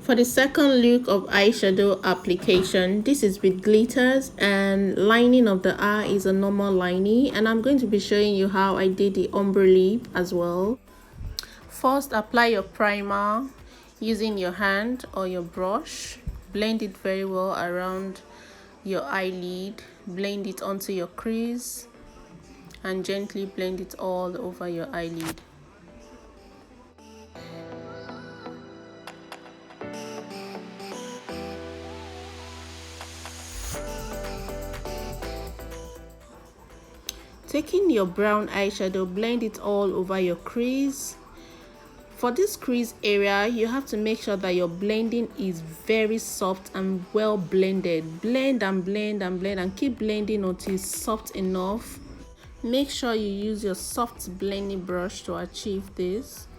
For the second look of eyeshadow application, this is with glitters, and lining of the eye is a normal lining, and I'm going to be showing you how I did the ombre lip as well. First, apply your primer using your hand or your brush. Blend it very well around your eyelid. Blend it onto your crease and gently blend it all over your eyelid. Taking your brown eyeshadow, blend it all over your crease. For this crease area, you have to make sure that your blending is very soft and well blended. Blend and blend and blend and keep blending until it's soft enough. Make sure you use your soft blending brush to achieve this.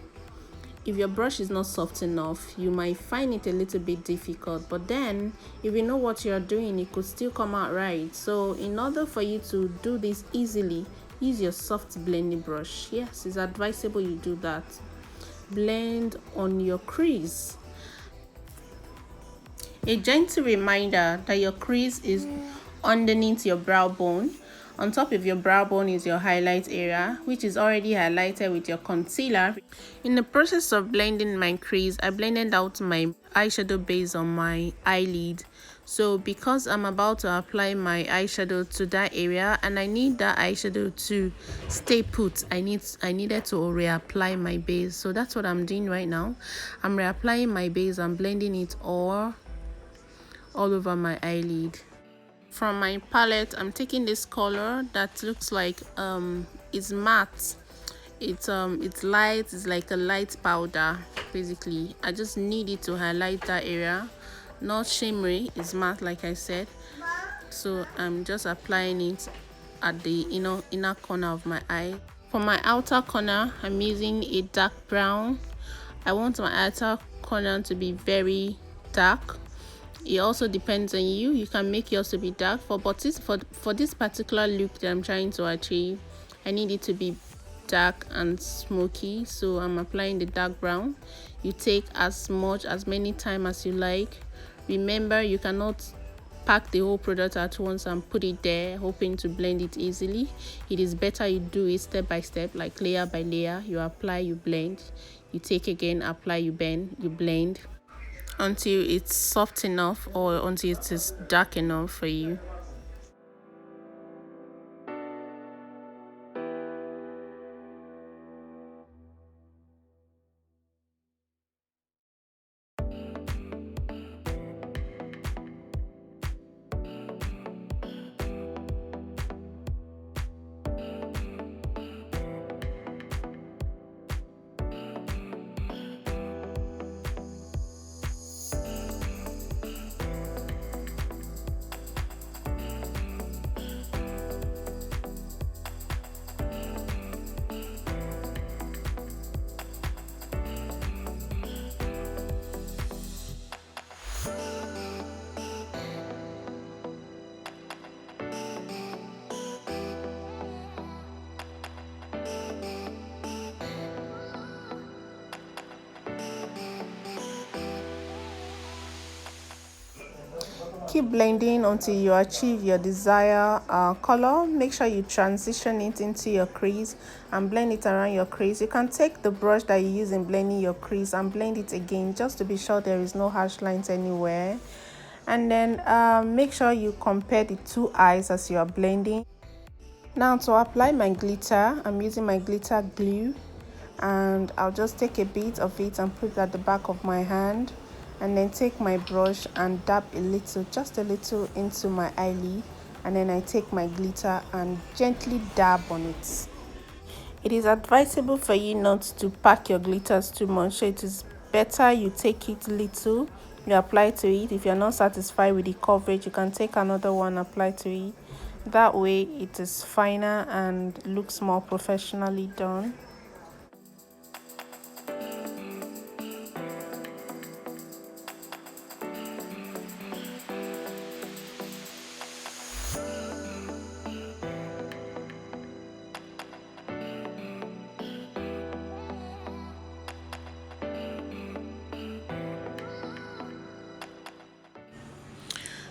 If your brush is not soft enough, you might find it a little bit difficult, but then if you know what you're doing, it could still come out right. So in order for you to do this easily, use your soft blending brush. Yes, it's advisable you do that. Blend on your crease. A gentle reminder that your crease is underneath your brow bone. On top of your brow bone is your highlight area, which is already highlighted with your concealer. In the process of blending my crease, I blended out my eyeshadow base on my eyelid. So because I'm about to apply my eyeshadow to that area and I need that eyeshadow to stay put, I needed to reapply my base. So that's what I'm doing right now. I'm reapplying my base and blending it all over my eyelid. From my palette, I'm taking this color that looks like it's matte. It's light. It's like a light powder. Basically, I just need it to highlight that area, not shimmery. It's matte, like I said. So I'm just applying it at the inner corner of my eye. For my outer corner, I'm using a dark brown. I want my outer corner to be very dark. It also depends on you. You can make yours to be dark, for this particular look that I'm trying to achieve, I need it to be dark and smoky. So I'm applying the dark brown. You take as many time as you like. Remember, you cannot pack the whole product at once and put it there hoping to blend it easily. It is better you do it step by step, like layer by layer. You apply, you blend, you take again, apply, you blend until it's soft enough or until it is dark enough for you. Keep blending until you achieve your desired color. Make sure you transition it into your crease and blend it around your crease. You can take the brush that you use in blending your crease and blend it again just to be sure there is no harsh lines anywhere. And then make sure you compare the two eyes as you are blending. Now to apply my glitter, I'm using my glitter glue, and I'll just take a bit of it and put it at the back of my hand, and then take my brush and dab just a little into my eyelid, and then I take my glitter and gently dab on it. It is advisable for you not to pack your glitters too much, so it is better you take it little, you apply to it. If you're not satisfied with the coverage, you can take another one, apply to it. That way it is finer and looks more professionally done.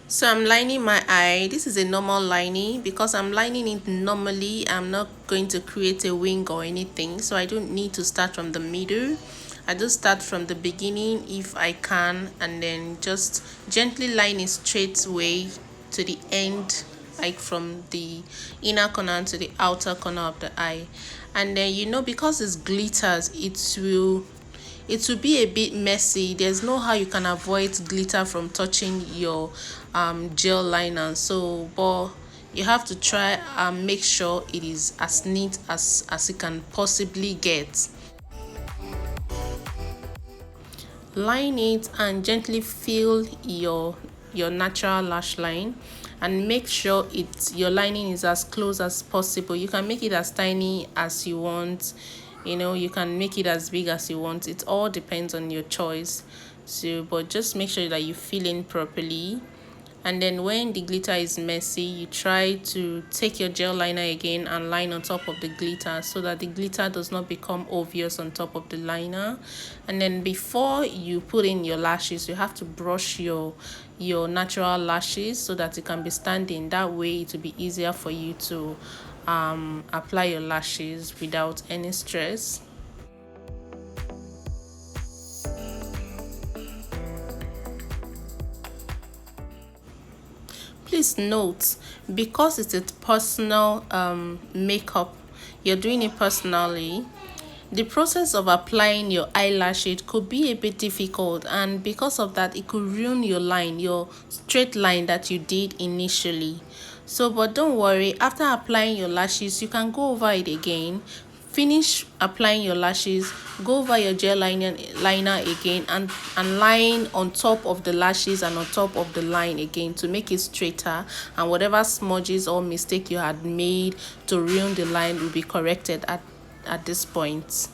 So I'm lining my eye. This is a normal lining. Because I'm lining it normally, I'm not going to create a wing or anything, so I don't need to start from the middle. I just start from the beginning if I can, and then just gently line it straight way to the end, like from the inner corner to the outer corner of the eye. And then, you know, because it's glitters, it will be a bit messy. There's no how you can avoid glitter from touching your gel liner. So but you have to try and make sure it is as neat as it can possibly get. Line it and gently fill your natural lash line, and make sure your lining is as close as possible. You can make it as tiny as you want, you know, you can make it as big as you want. It all depends on your choice. So but just make sure that you fill in properly. And then when the glitter is messy, you try to take your gel liner again and line on top of the glitter, so that the glitter does not become obvious on top of the liner. And then before you put in your lashes, you have to brush your natural lashes so that it can be standing. That way it will be easier for you to apply your lashes without any stress. Please note, because it's a personal makeup, you're doing it personally, the process of applying your eyelash it could be a bit difficult, and because of that it could ruin your line, your straight line that you did initially. So but don't worry, after applying your lashes you can go over it again, finish applying your lashes, go over your gel liner again, and line on top of the lashes and on top of the line again to make it straighter, and whatever smudges or mistake you had made to ruin the line will be corrected at this point.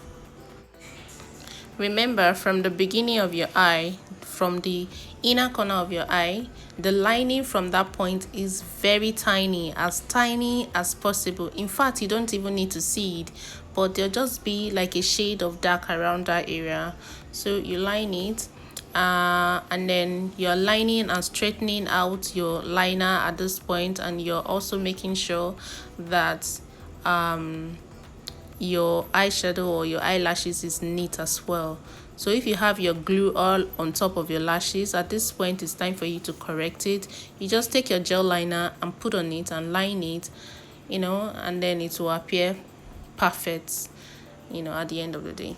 Remember, from the beginning of your eye, from the inner corner of your eye, the lining from that point is very tiny as possible. In fact, you don't even need to see it, but there'll just be like a shade of dark around that area. So you line it, and then you're lining and straightening out your liner at this point, and you're also making sure that your eyeshadow or your eyelashes is neat as well. So if you have your glue all on top of your lashes, at this point it's time for you to correct it. You just take your gel liner and put on it and line it, you know, and then it will appear perfect, you know, at the end of the day.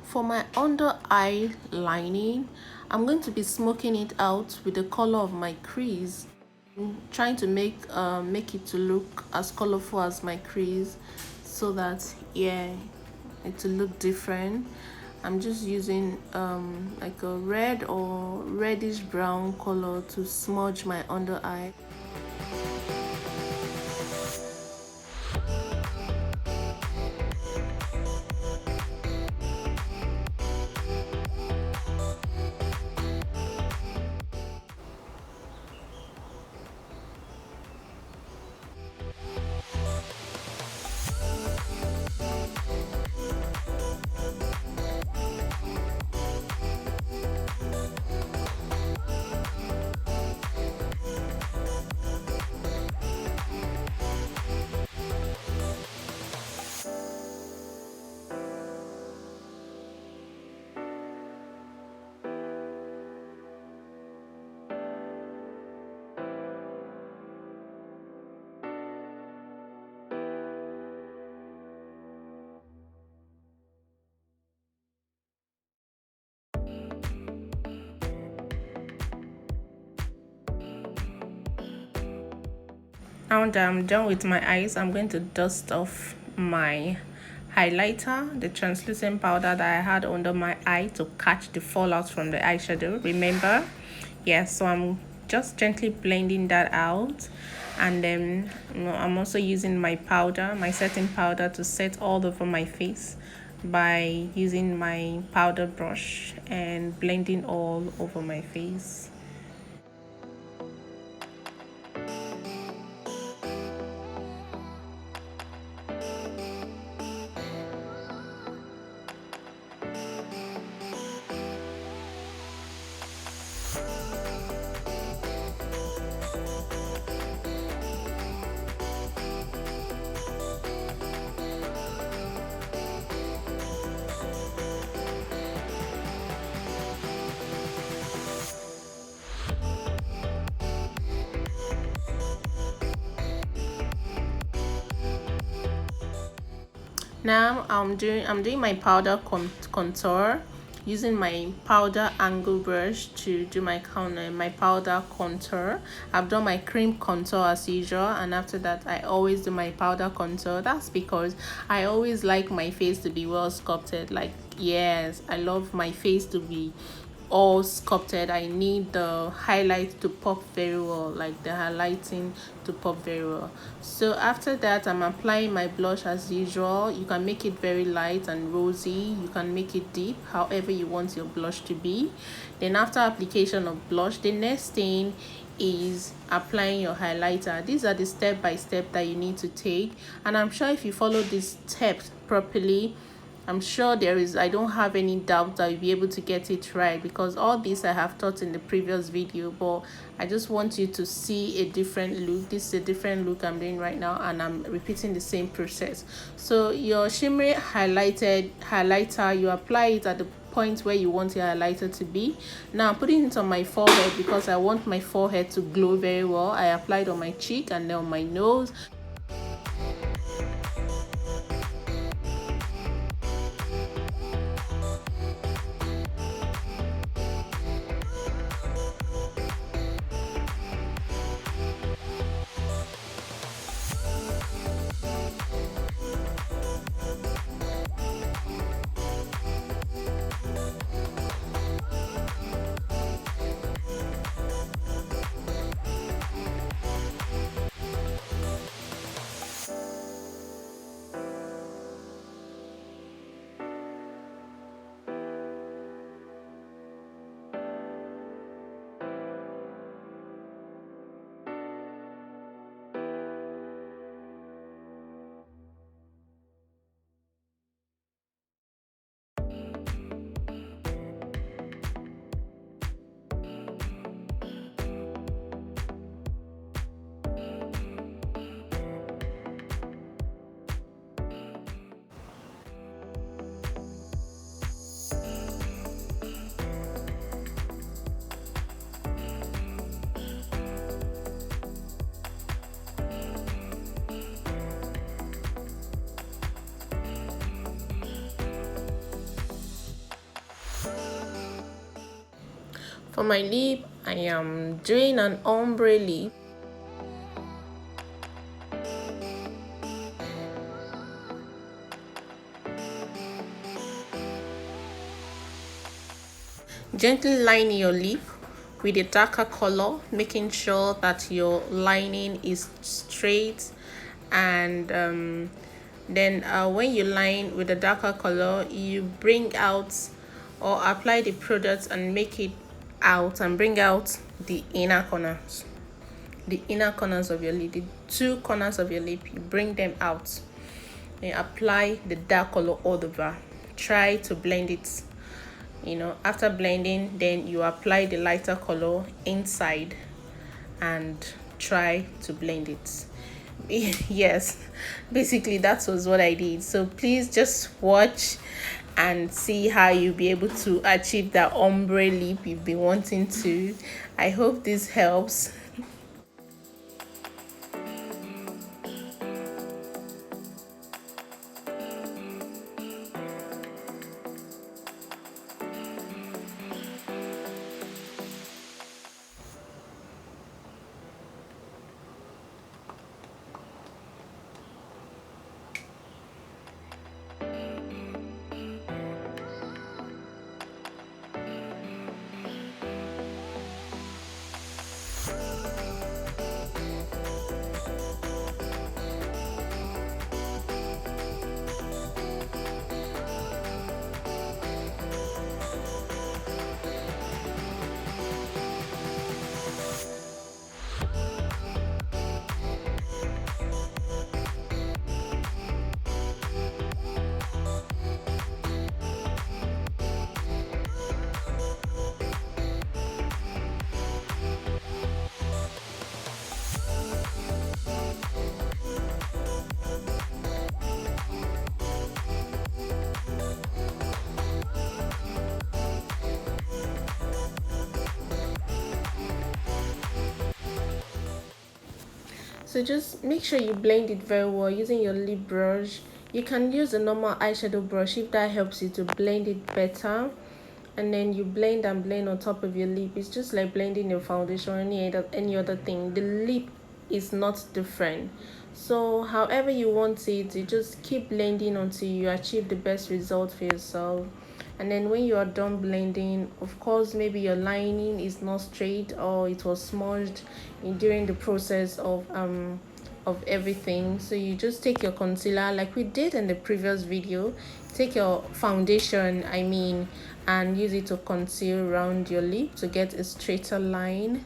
For my under eye lining, I'm going to be smoking it out with the color of my crease. I'm trying to make it to look as colorful as my crease, so that yeah, it will look different. I'm just using like a red or reddish brown color to smudge my under eye. Now that I'm done with my eyes, I'm going to dust off my highlighter, the translucent powder that I had under my eye to catch the fallout from the eyeshadow. Remember? Yeah, so I'm just gently blending that out. And then I'm also using my powder, my setting powder, to set all over my face by using my powder brush and blending all over my face. Now I'm doing my powder contour using my powder angle brush to do my powder contour. I've done my cream contour as usual, and after that I always do my powder contour. That's because I always like my face to be well sculpted. Like, yes, I love my face to be all sculpted. I need the highlight to pop very well, like the highlighting to pop very well. So after that, I'm applying my blush as usual. You can make it very light and rosy, you can make it deep, however you want your blush to be. Then after application of blush, the next thing is applying your highlighter. These are the step by step that you need to take, and I'm sure if you follow these steps properly, I'm sure I don't have any doubt that you'll be able to get it right, because all this I have taught in the previous video, but I just want you to see a different look. This is a different look I'm doing right now, and I'm repeating the same process. So your shimmery highlighter, you apply it at the point where you want your highlighter to be. Now I'm putting it on my forehead because I want my forehead to glow very well. I applied on my cheek and then on my nose. For my lip, I am doing an ombre lip. Gently line your lip with a darker color, making sure that your lining is straight, and then when you line with a darker color, you bring out or apply the product and make it out and bring out the inner corners of your lip, the two corners of your lip. You bring them out and apply the dark color all over. Try to blend it. After blending, then you apply the lighter color inside and try to blend it. Yes, basically that was what I did. So please just watch and see how you'll be able to achieve that ombre lip you've been wanting to. I hope this helps. So just make sure you blend it very well using your lip brush. You can use a normal eyeshadow brush if that helps you to blend it better, and then you blend and blend on top of your lip. It's just like blending your foundation or any other thing. The lip is not different. So however you want it, you just keep blending until you achieve the best result for yourself. And then when you are done blending, of course, maybe your lining is not straight or it was smudged during the process of everything. So you just take your concealer like we did in the previous video, take your foundation and use it to conceal around your lip to get a straighter line.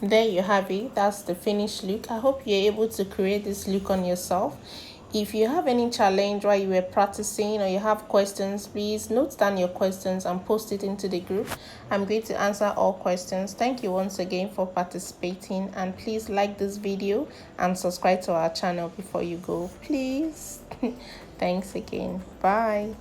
There you have it. That's the finished look. I hope you're able to create this look on yourself. If you have any challenge while you were practicing or you have questions, please note down your questions and post it into the group. I'm going to answer all questions. Thank you once again for participating, and please like this video and subscribe to our channel before you go, please. Thanks again. Bye.